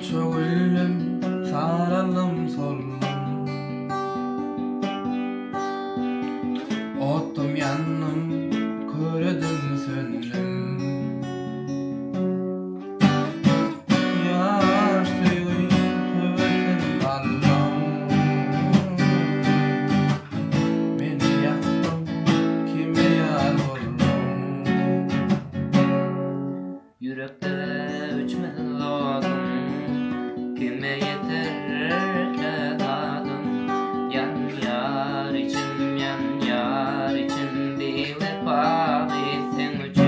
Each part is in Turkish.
çögüldüm, saralım soldum. Ottum yandım, körüdüm söndüm. Yar suyu töversin kaldım. Beni yaktım, kime yar oldum. Yürekte üçmez oldum, kime yeter ki tadım. Yanyar içim, yanyar içim, bir vefalı sen için.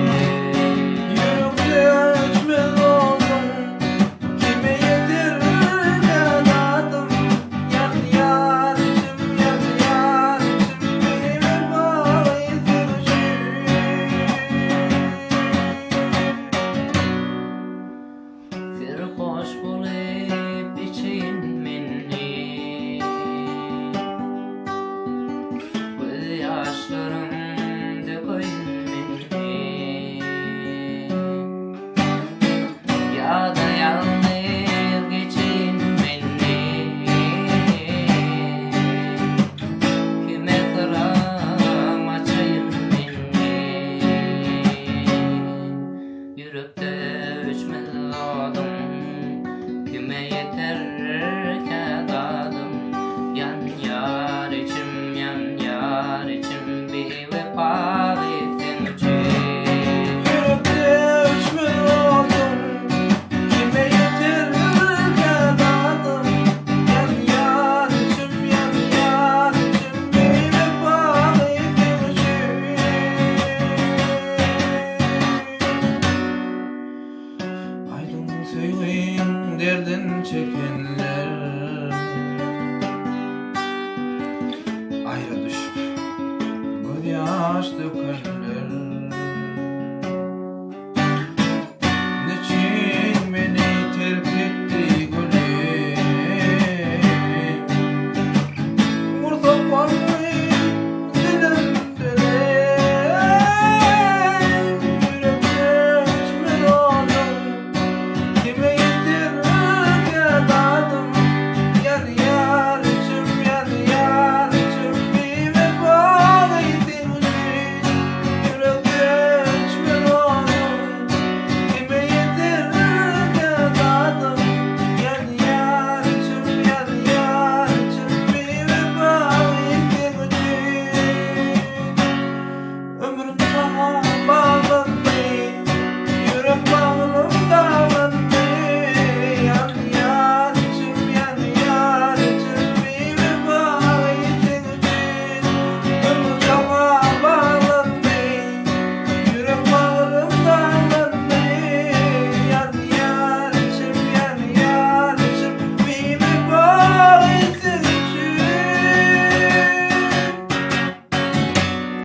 Yürekte içmez oldum, kime yeter ki tadım. Yanyar içim, yanyar içim, bir vefalı sen için. Bir hoş bulup için meni, göz yaşlarım dökeyim meni. Ya da yalnız geçin meni, kime sıram açayım meni. Yürekte üçmez oldum, kime yeter ki tadım. Yanyar içim, yanyar içim, bir vefalı sen için. Yürekte üçmez oldum, kime yeter ki tadım. Yanyar içim, yanyar içim, bir vefalı sen için. Aydın söyleyin derdin çekenler.